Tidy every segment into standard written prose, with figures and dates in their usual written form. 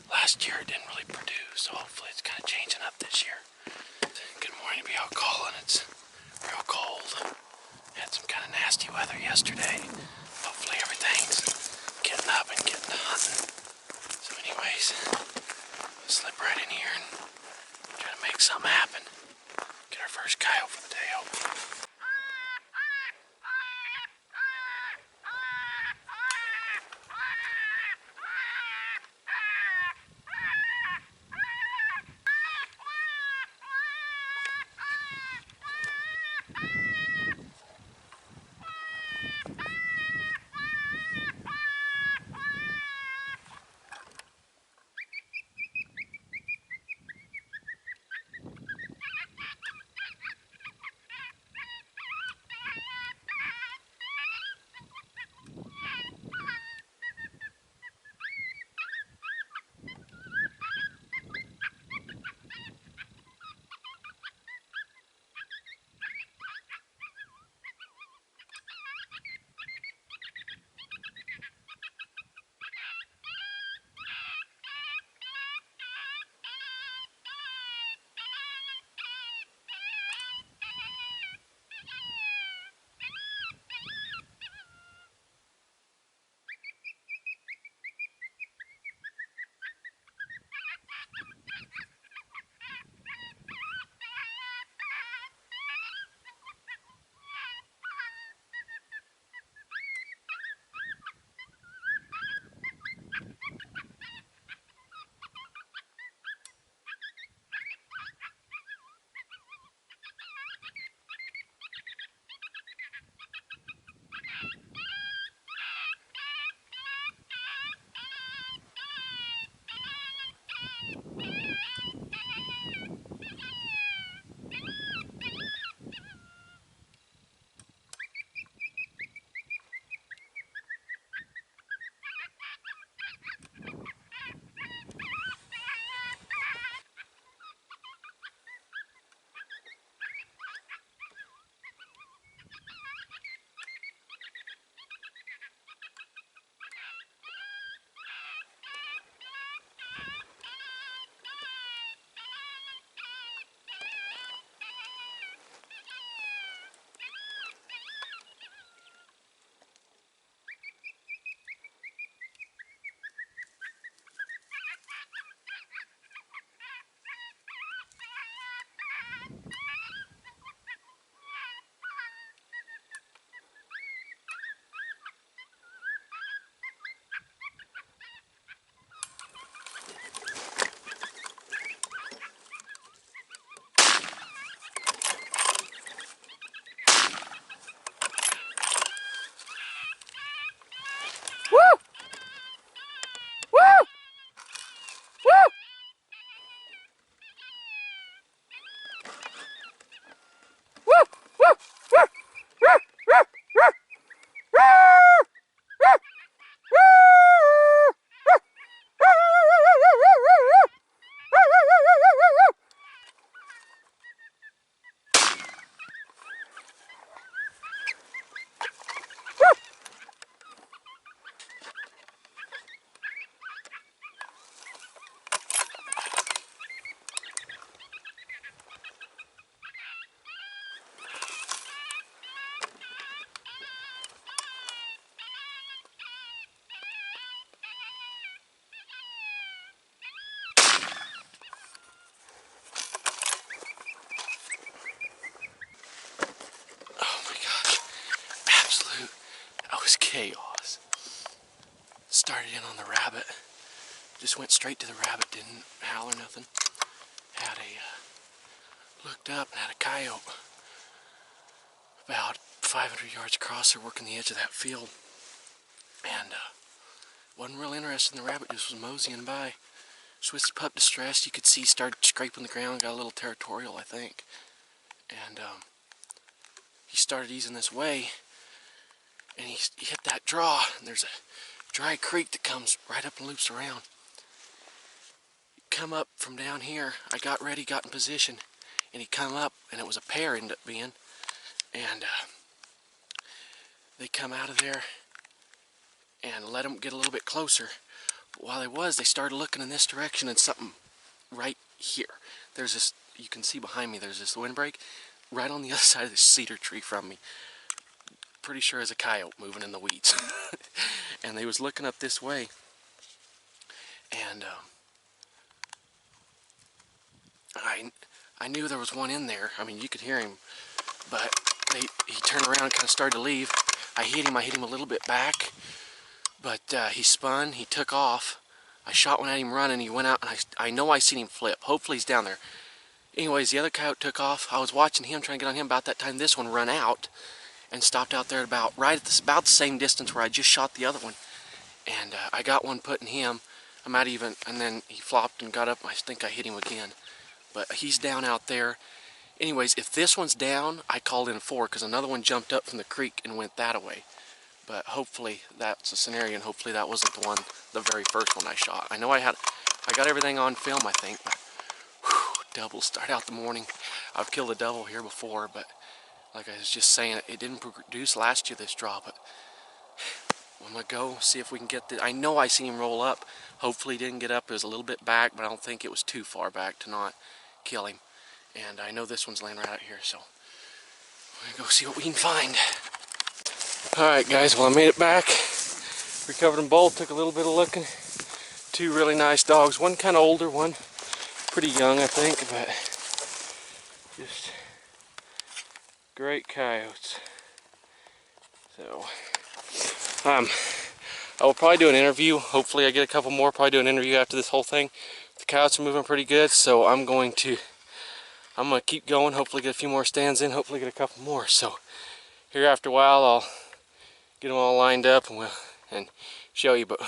Last year it didn't really produce, so hopefully it's kind of changing up this year. Good morning to be out calling. It's real cold. Had some kind of nasty weather yesterday. Hopefully everything's getting up and getting to hunting. So anyways, we'll slip right in here and try to make something happen. Get our first coyote for the day, hopefully. Just went straight to the rabbit, didn't howl or nothing. Had a, looked up and had a coyote about 500 yards across there working the edge of that field. And wasn't real interested in the rabbit, just was moseying by. Swiss pup distressed, you could see he started scraping the ground, got a little territorial, I think. And he started easing this way, and he hit that draw, and there's a dry creek that comes right up and loops around. Come up from down here, I got ready, got in position, and he come up, and it was a pair ended up being, and they come out of there and let him get a little bit closer. But while they started looking in this direction, and something right here. There's this, you can see behind me, there's this windbreak right on the other side of this cedar tree from me. Pretty sure it's a coyote moving in the weeds. And they was looking up this way, and I knew there was one in there. I mean, you could hear him, but he turned around and kind of started to leave. I hit him a little bit back, but he spun, he took off. I shot one at him running, he went out, and I know I seen him flip. Hopefully he's down there. Anyways, the other coyote took off. I was watching him, trying to get on him. About that time, this one run out and stopped out there about the same distance where I just shot the other one. And I got one putting him. I'm not even, and then he flopped and got up, and I think I hit him again. But he's down out there. Anyways, if this one's down, I called in 4 because another one jumped up from the creek and went that way. But hopefully that's a scenario, and hopefully that wasn't the very first one I shot. I know I got everything on film, I think, but whew, double start out the morning. I've killed a double here before, but like I was just saying, it didn't produce last year, this draw, but I'm gonna go see if we can get the, I know I seen him roll up. Hopefully he didn't get up. It was a little bit back, but I don't think it was too far back to not kill him. And I know this one's laying right out here, so we're gonna go see what we can find. Alright guys, well I made it back. Recovered them both, took a little bit of looking. 2 really nice dogs. One kind of older, one pretty young I think, but just great coyotes. So I will probably do an interview. Hopefully I get a couple more. Probably do an interview after this whole thing. The coyotes are moving pretty good, so I'm gonna keep going. Hopefully get a few more stands in. Hopefully get a couple more. So here after a while, I'll get them all lined up and show you. But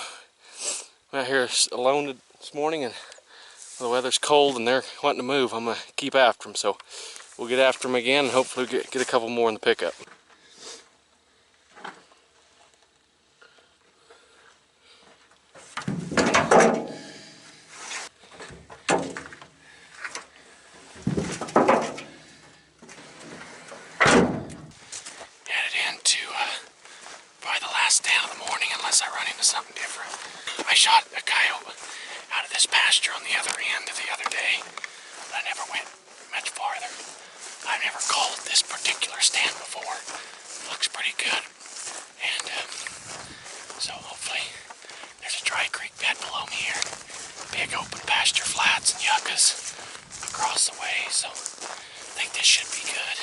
I'm out here alone this morning, and the weather's cold, and they're wanting to move. I'm gonna keep after them. So we'll get after them again, and hopefully get a couple more in the pickup. Unless I run into something different. I shot a coyote out of this pasture on the other end the other day, but I never went much farther. I've never called this particular stand before. Looks pretty good. And so hopefully there's a dry creek bed below me here. Big open pasture flats and yuccas across the way, so I think this should be good.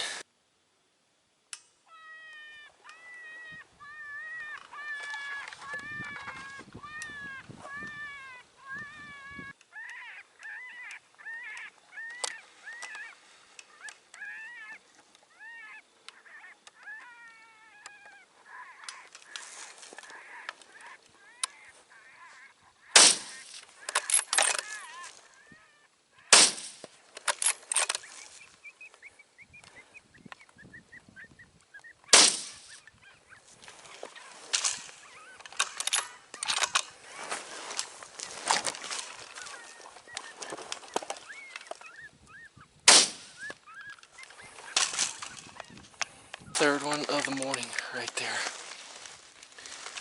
Third one of the morning right there.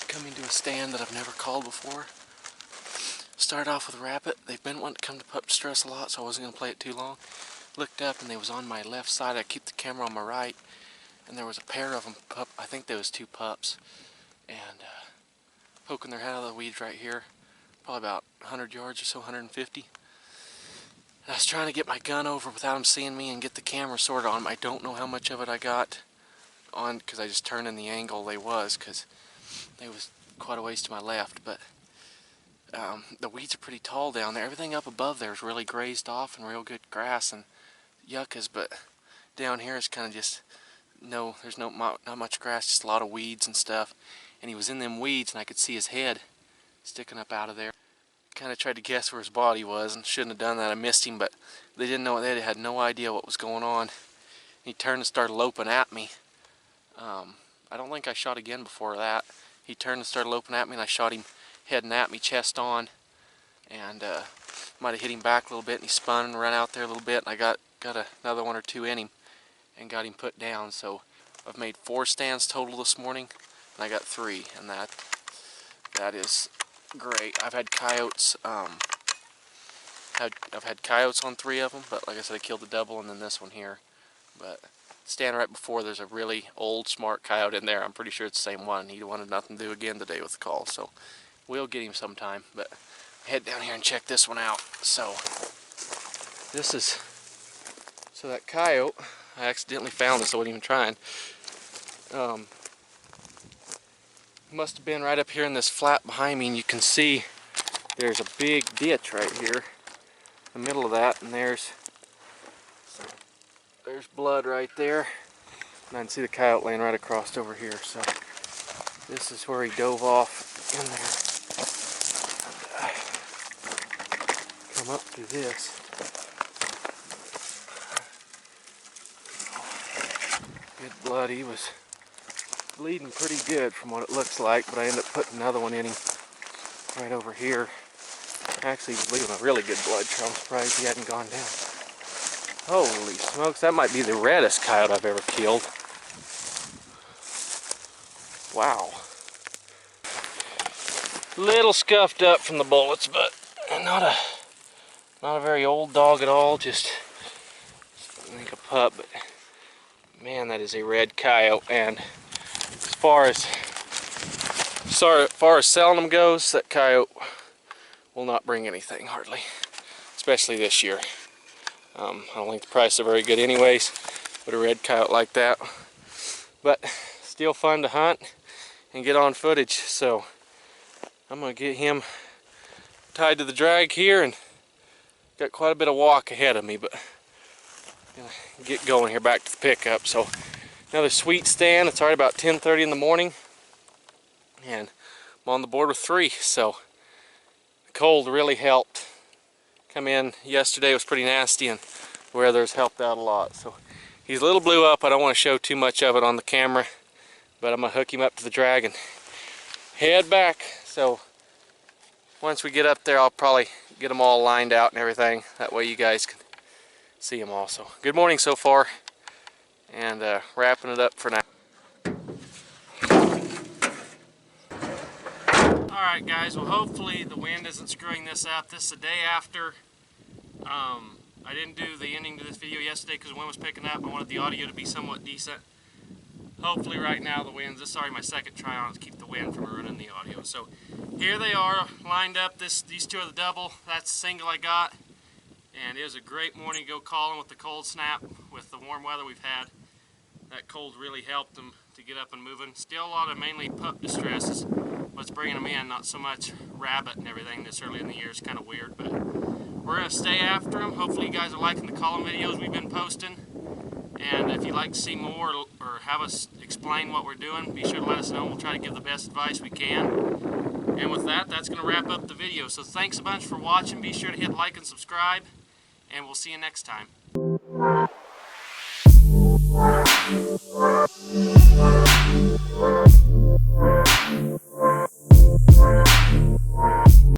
Coming to a stand that I've never called before. Started off with a rabbit. They've been wanting to come to pup distress a lot, so I wasn't going to play it too long. Looked up and they was on my left side. I keep the camera on my right, and there was a pair of them. I think there was 2 pups, and poking their head out of the weeds right here. Probably about 100 yards or so, 150. And I was trying to get my gun over without them seeing me and get the camera sorted on them. I don't know how much of it I got on because I just turned in the angle they was, because they was quite a ways to my left, but The weeds are pretty tall down there. Everything up above there is really grazed off and real good grass and yuccas, but down here is kind of just there's not much grass, just a lot of weeds and stuff. And he was in them weeds, and I could see his head sticking up out of there. Kind of tried to guess where his body was, and shouldn't have done that. I missed him, but they didn't know. They had no idea what was going on. He turned and started loping at me. I don't think I shot again before that. He turned and started loping at me, and I shot him heading at me, chest on, and might have hit him back a little bit, and he spun and ran out there a little bit, and I got another one or two in him and got him put down. So I've made 4 stands total this morning, and I got 3, and that is great. I've had coyotes. I've had coyotes on 3 of them, but like I said, I killed the double and then this one here. But stand right before, there's a really old, smart coyote in there. I'm pretty sure it's the same one. He wanted nothing to do again today with the call, so we'll get him sometime. But head down here and check this one out. So that coyote, I accidentally found this. I wasn't even trying. Must have been right up here in this flat behind me, and you can see there's a big ditch right here in the middle of that, and there's blood right there, and I can see the coyote laying right across over here. So this is where he dove off in there. Come up through this. Good blood. He was bleeding pretty good from what it looks like, but I ended up putting another one in him right over here. Actually, he was leaving a really good blood trail. I'm surprised he hadn't gone down. Holy smokes, that might be the reddest coyote I've ever killed. Wow. Little scuffed up from the bullets, but not a very old dog at all, just I think a pup, but man, that is a red coyote. And as far as selling them goes, that coyote will not bring anything hardly, especially this year. I don't think the prices are very good anyways with a red coyote like that, but still fun to hunt and get on footage. So I'm gonna get him tied to the drag here, and got quite a bit of walk ahead of me, but gonna get going here back to the pickup. So another sweet stand. It's already about 10:30 in the morning, and I'm on the board with 3. So the cold really helped. Come in yesterday, it was pretty nasty, and the weather's helped out a lot. So he's a little blew up. I don't want to show too much of it on the camera, but I'm gonna hook him up to the drag and head back. So once we get up there, I'll probably get them all lined out and everything. That way you guys can see them also. Good morning so far, and wrapping it up for now. Alright guys, well hopefully the wind isn't screwing this up. This is the day after. I didn't do the ending to this video yesterday because the wind was picking up. I wanted the audio to be somewhat decent. Hopefully right now the wind's, this is already my second try on it to keep the wind from ruining the audio. So here they are lined up. These 2 are the double. That's the single I got. And it was a great morning to go calling with the cold snap, with the warm weather we've had. That cold really helped them to get up and moving. Still a lot of mainly pup distress is what's bringing them in, not so much rabbit and everything this early in the year. It's kind of weird, but we're going to stay after them. Hopefully you guys are liking the calling videos we've been posting. And if you'd like to see more or have us explain what we're doing, be sure to let us know. We'll try to give the best advice we can. And with that, that's going to wrap up the video. So thanks a bunch for watching. Be sure to hit like and subscribe, and we'll see you next time.